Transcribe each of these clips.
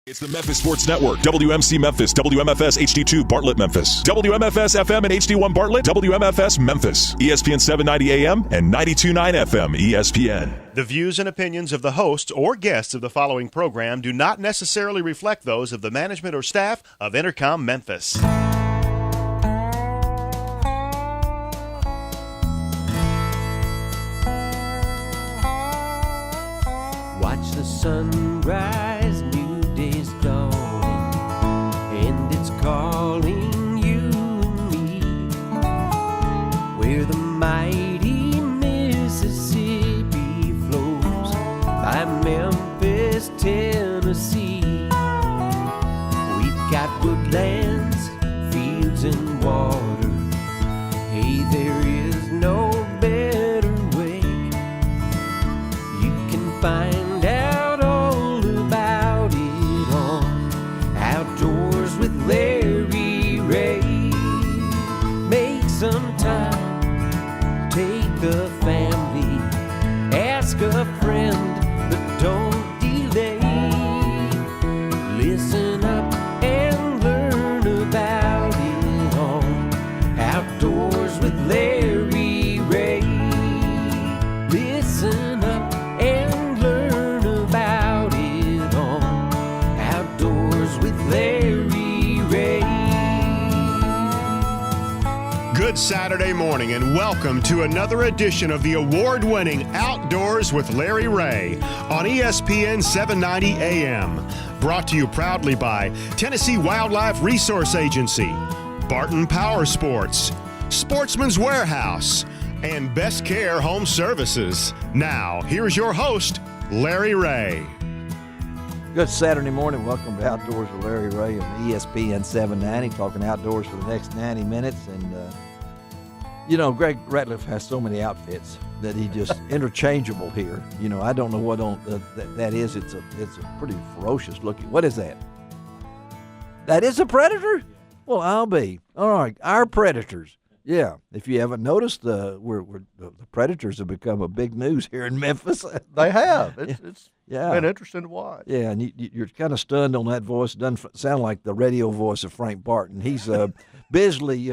It's the Memphis Sports Network, WMC Memphis, WMFS HD2 Bartlett Memphis, WMFS FM and HD1 Bartlett, WMFS Memphis, ESPN 790 AM and 92.9 FM ESPN. The views and opinions of the hosts or guests of the following program do not necessarily reflect those of the management or staff of Intercom Memphis. Watch the sunrise, new day's dawning, and it's calling you and me. Where the mighty Mississippi flows by Memphis, Tennessee. We've got woodlands, fields, and water. Hey, there is no better way. You can find out all about it on Outdoors with Larry Ray. Make some time, take the family, ask a friend, but don't delay. Listen up and learn about it on Outdoors with Larry Ray. Listen up and learn about it on Outdoors with Larry Ray. Good Saturday morning and welcome to another edition of the award-winning Outdoors with Larry Ray on ESPN 790 AM. Brought to you proudly by Tennessee Wildlife Resource Agency, Barton Power Sports, Sportsman's Warehouse, and Best Care Home Services. Now, here's your host, Larry Ray. Good Saturday morning. Welcome to Outdoors with Larry Ray on ESPN 790, talking outdoors for the next 90 minutes. And, Greg Ratliff has so many outfits that he just interchangeable here. I don't know what that is. It's a pretty ferocious looking. What is that? That is a predator? Well, I'll be. All right, our predators. Yeah, if you haven't noticed, the Predators have become a big news here in Memphis. They have. It's been interesting to watch. Yeah, and you're kind of stunned on that voice. It doesn't sound like the radio voice of Frank Barton. He's busily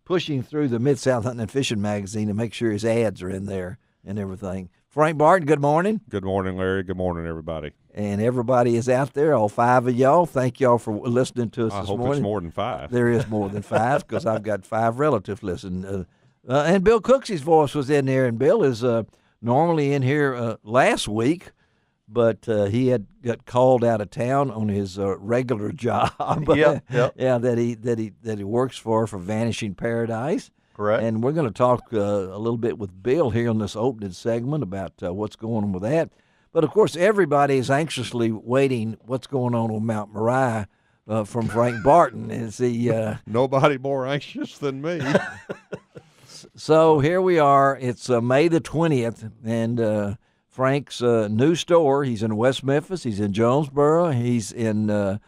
pushing through the Mid-South Hunting and Fishing magazine to make sure his ads are in there and everything. Frank Barton, good morning. Good morning, Larry. Good morning, everybody. And everybody is out there, all five of y'all. Thank y'all for listening to us this morning. I hope it's more than five. There is more than five because I've got five relatives listening. And Bill Cooksey's voice was in there, and Bill is normally in here last week, but he got called out of town on his regular job. Yep. Yeah, that he works for Vanishing Paradise. Correct. And we're going to talk a little bit with Bill here on this opening segment about what's going on with that. But, of course, everybody is anxiously waiting what's going on Mount Moriah from Frank Barton. Is he, Nobody more anxious than me. So here we are. It's May the 20th, and Frank's new store, he's in West Memphis, he's in Jonesboro, he's in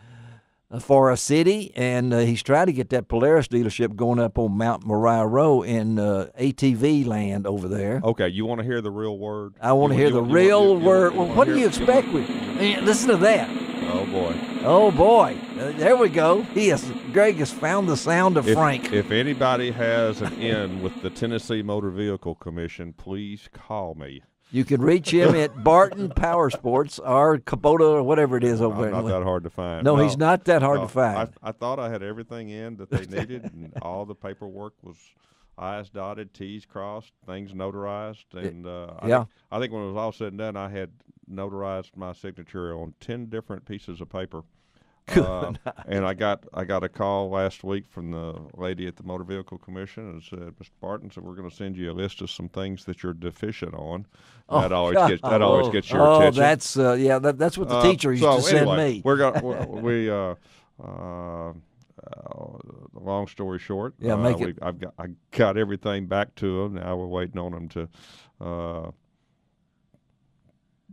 Forest City, and he's trying to get that Polaris dealership going up on Mount Moriah Road in ATV land over there. Okay, you want to hear the real word? I want to hear the real word. Well, what do you expect? Listen to that. Oh, boy. Oh, boy. There we go. Greg has found the sound of Frank. If anybody has an in with the Tennessee Motor Vehicle Commission, please call me. You can reach him at Barton Power Sports or Kubota or whatever it is over there. Not that hard to find. No, he's not that hard to find. I thought I had everything in that they needed, and all the paperwork was I's dotted, T's crossed, things notarized. And I think when it was all said and done, I had notarized my signature on 10 different pieces of paper. And I got a call last week from the lady at the Motor Vehicle Commission and said, Mr. Barton, so we're going to send you a list of some things that you're deficient on. That always gets your attention. That's what the teacher used to send me. Long story short, I I got everything back to them. Now we're waiting on them to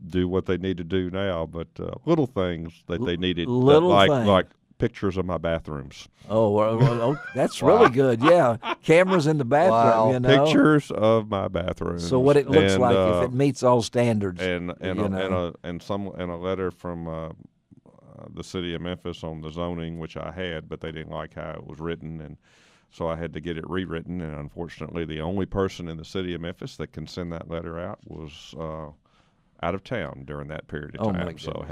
do what they need to do now, but little things that they needed, like pictures of my bathrooms. Oh, that's really good. Yeah, cameras in the bathroom. Wow. Pictures of my bathrooms. So what it looks like if it meets all standards. And a letter from the city of Memphis on the zoning, which I had, but they didn't like how it was written, and so I had to get it rewritten. And unfortunately, the only person in the city of Memphis that can send that letter out was out of town during that period of time. So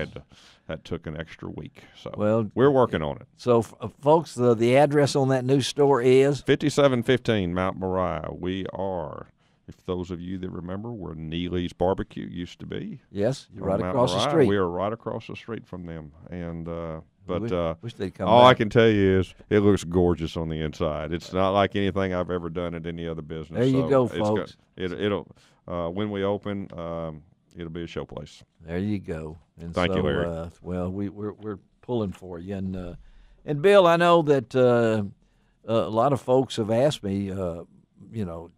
that took an extra week. So we're working on it. So, folks, the address on that new store is 5715 Mount Moriah. We are. If those of you that remember where Neely's Barbecue used to be. Yes, you're right Mount across Moriah, the street. We are right across the street from them. And wish they'd come all back. I can tell you is it looks gorgeous on the inside. It's not like anything I've ever done at any other business. There you go, folks. It'll when we open, it'll be a showplace. There you go. And Thank you, Larry. We're pulling for you, and Bill, I know that a lot of folks have asked me,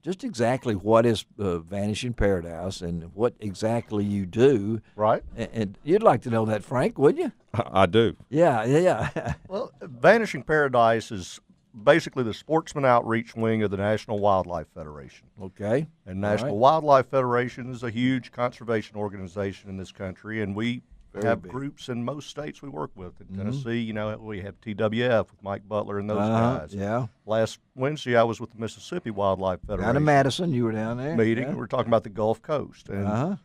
just exactly what is Vanishing Paradise and what exactly you do. Right. And you'd like to know that, Frank, wouldn't you? I do. Yeah. Well, Vanishing Paradise is basically the sportsman outreach wing of the National Wildlife Federation. Okay. And National Wildlife Federation is a huge conservation organization in this country, and we have groups in most states we work with. In Tennessee, we have TWF with Mike Butler and those guys. Yeah. Last Wednesday, I was with the Mississippi Wildlife Federation. Down in Madison, you were down there. Meeting. Yeah. We were talking about the Gulf Coast. And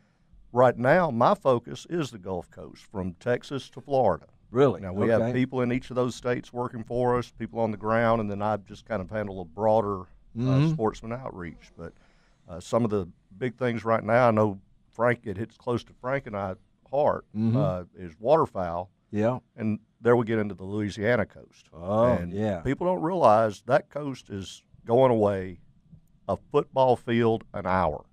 right now, my focus is the Gulf Coast, from Texas to Florida. Really? Now, we have people in each of those states working for us, people on the ground, and then I just kind of handle a broader sportsman outreach. But some of the big things right now, I know Frank, it hits close to Frank and I heart, is waterfowl. Yeah. And there we get into the Louisiana coast. Oh, and yeah. People don't realize that coast is going away a football field an hour.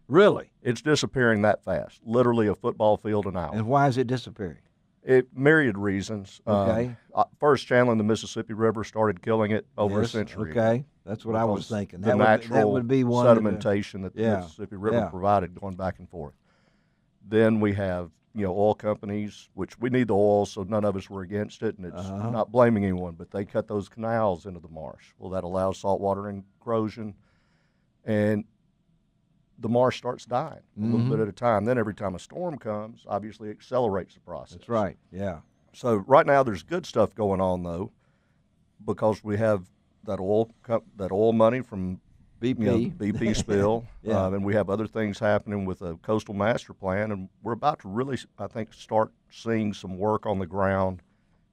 Really? It's disappearing that fast, literally a football field an hour. And why is it disappearing? Myriad reasons. Okay. First, channeling the Mississippi River started killing it over a century ago. Okay. That's what I was thinking. The that would be one sedimentation that the Mississippi River provided going back and forth. Then we have, oil companies, which we need the oil, so none of us were against it, and it's not blaming anyone, but they cut those canals into the marsh. Well, that allows saltwater erosion, and the marsh starts dying a little bit at a time. Then every time a storm comes, obviously it accelerates the process. That's right, yeah. So right now there's good stuff going on, though, because we have that oil money from BP. BP spill, and we have other things happening with a coastal master plan, and we're about to really, I think, start seeing some work on the ground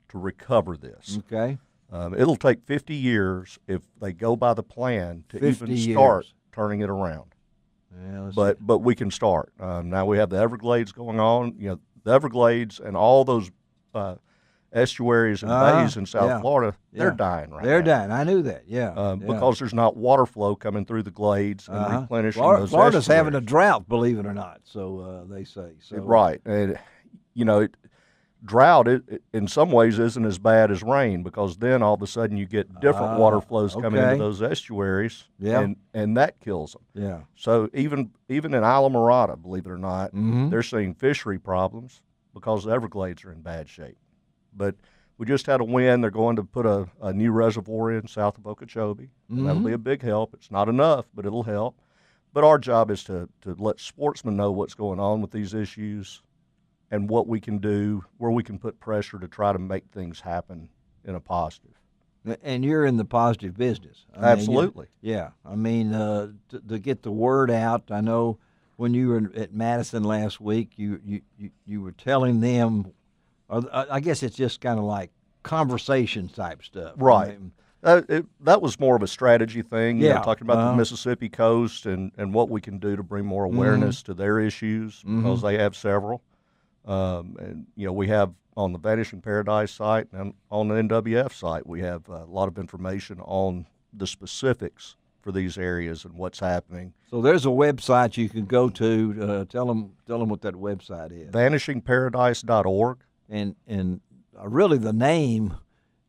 to recover this. Okay. It'll take 50 years if they go by the plan to even start turning it around. Yeah, but we can start. Now we have the Everglades going on. The Everglades and all those estuaries and bays in South Florida, they're dying right now. They're dying. I knew that, because there's not water flow coming through the glades and replenishing those Florida's estuaries. having a drought, believe it or not, so they say. So. Right. And, drought, in some ways, isn't as bad as rain, because then all of a sudden you get different water flows coming into those estuaries, and that kills them. Yeah. So even in Isla Mirada, believe it or not, they're seeing fishery problems because the Everglades are in bad shape. But we just had a win. They're going to put a new reservoir in south of Okeechobee. That'll be a big help. It's not enough, but it'll help. But our job is to let sportsmen know what's going on with these issues and what we can do, where we can put pressure to try to make things happen in a positive. And you're in the positive business. Absolutely. To get the word out, I know when you were at Madison last week, you were telling them, I guess it's just kind of like conversation type stuff. Right. That was more of a strategy thing, talking about the Mississippi coast and what we can do to bring more awareness to their issues, because they have several. And we have on the Vanishing Paradise site and on the NWF site, we have a lot of information on the specifics for these areas and what's happening. So there's a website you can go to. Tell them what that website is. VanishingParadise.org. And really the name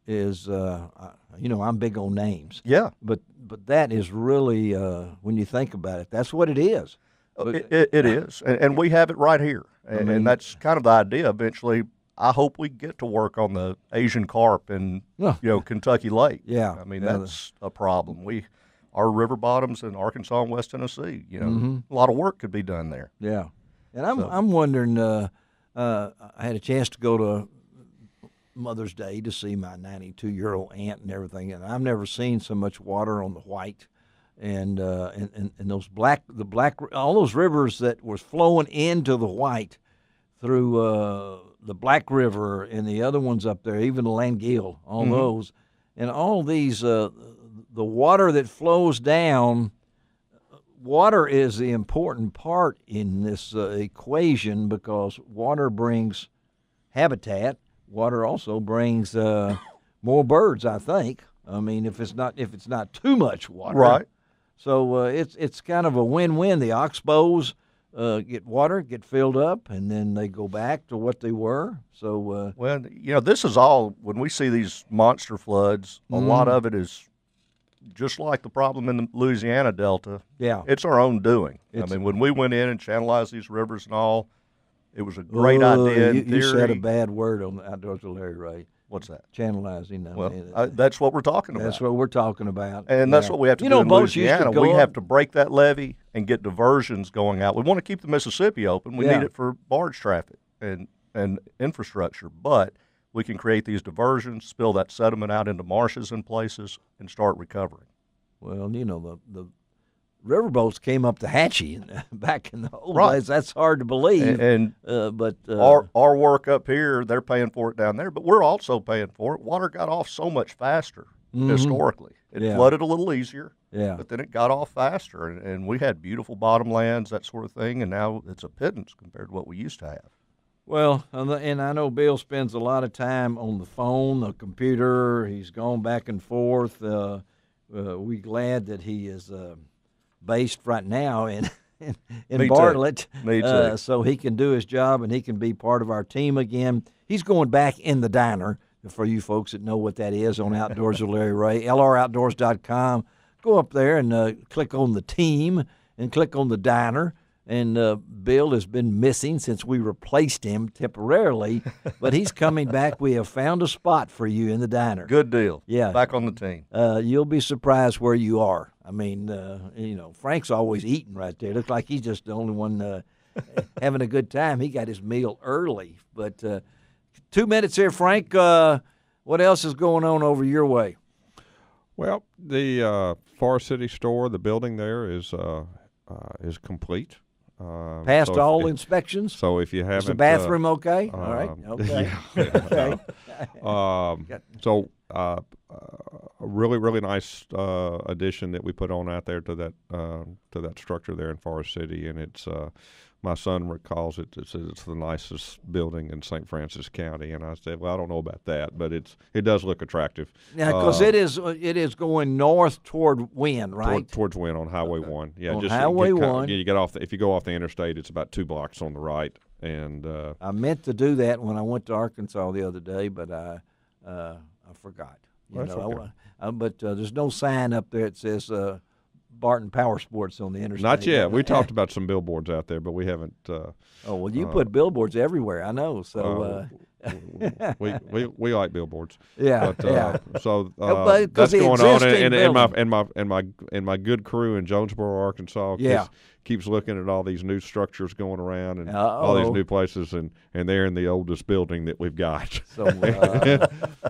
is, I'm big on names. Yeah. But that is really, when you think about it, that's what it is. It is, and we have it right here, and that's kind of the idea. Eventually, I hope we get to work on the Asian carp in Kentucky Lake. Yeah, that's a problem. Our river bottoms in Arkansas and West Tennessee. A lot of work could be done there. Yeah, and I'm wondering. I had a chance to go to Mother's Day to see my 92-year-old aunt and everything, and I've never seen so much water on the White, and those all those rivers that was flowing into the White through the Black River and the other ones up there, even the Langill, all those, and all these the water that flows down. Water is the important part in this equation because water brings habitat. Water also brings more birds, I think. I mean, if it's not too much water, Right. So it's kind of a win-win. The oxbows get water, get filled up, and then they go back to what they were. So Well, this is all, when we see these monster floods, a lot of it is just like the problem in the Louisiana Delta. yeah, It's our own doing. It's- When we went in and channelized these rivers and all, it was a great idea in You said a theory. bad word on the Outdoors with Larry Ray. What's that? Channelizing. Well, that's what we're talking about. that's what we're talking about. And that's Yeah. what we have to You do know, in boats used to Louisiana. go We up- have to break that levee and get diversions going out. We want to keep the Mississippi open. We Yeah. need it for barge traffic and infrastructure. But we can create these diversions, spill that sediment out into marshes in places, and start recovering. Well, the riverboats came up the Hatchie back in the old Right. days. That's hard to believe. But Our work up here, they're paying for it down there, but we're also paying for it. Water got off so much faster historically. It Yeah. flooded a little easier, yeah. but then it got off faster, and we had beautiful bottomlands, that sort of thing, and now it's a pittance compared to what we used to have. Well, and I know Bill spends a lot of time on the phone, the computer. He's gone back and forth. We're glad that he is based right now in Me too. Bartlett, Me too. so he can do his job and he can be part of our team again. He's going back in the diner, for you folks that know what that is, on Outdoors with Larry Ray, lroutdoors.com. Go up there and click on the team and click on the diner. And Bill has been missing since we replaced him temporarily, but he's coming back. We have found a spot for you in the diner. Good deal. Yeah. Back on the team. You'll be surprised where you are. I mean, Frank's always eating right there. Looks like he's just the only one having a good time. He got his meal early. But 2 minutes here, Frank. What else is going on over your way? Well, the Forest City store, the building there is complete. Passed so all if, inspections? So if you haven't, Is the bathroom okay? All right. Okay. Okay. A really, really nice addition that we put on out there to that structure there in Forest City, and it's my son recalls it. It says it's the nicest building in St. Francis County, and I said, well, I don't know about that, but it does look attractive. Yeah, because it is going north toward Wynn, right? Towards Wynn on Highway 1. Yeah, On just Highway get 1. You get off if you go off the interstate, it's about 2 blocks on the right, and I meant to do that when I went to Arkansas the other day, but I forgot. That's okay. But there's no sign up there that says Barton Power Sports on the interstate. Not yet. We talked about some billboards out there, but we haven't. Oh well, you put billboards everywhere. I know. So we like billboards. yeah, But, yeah. So But 'cause that's the going on, existing and my good crew in Jonesboro, Arkansas, Yeah. keeps looking at all these new structures going around and all these new places, and they're in the oldest building that we've got. So,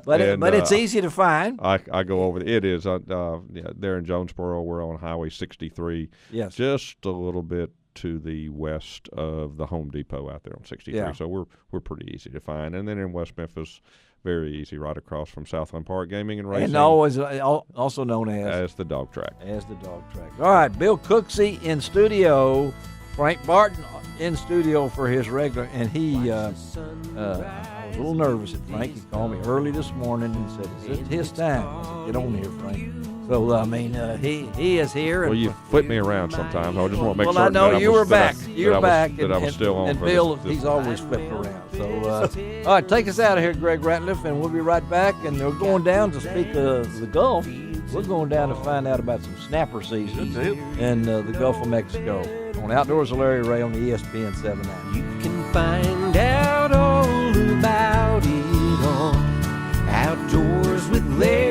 but it's easy to find. I go over. It is. There in Jonesboro, we're on Highway 63. Yes. Just a little bit to the west of the Home Depot out there on 63. Yeah. So we're pretty easy to find. And then in West Memphis, very easy, right across from Southland Park Gaming and Racing. And always also known as the dog track. As the dog track. All right, Bill Cooksey in studio, Frank Barton in studio for his regular, and he, I was a little nervous at Frank. He called me early this morning and said, "It's his time." I said, "Get on here, Frank." So, I mean, he is here. Well, you flip me around sometimes. I just want to make well, certain I know that you were back. You were back. That I was still on. And for Bill, this. he's always flipped around. So, all right, take us out of here, Greg Ratliff, and we'll be right back. And we're going down to speak of the Gulf. We're going down to find out about some snapper season in the Gulf of Mexico on Outdoors with Larry Ray on the ESPN 790. You can find out all about it on Outdoors with Larry.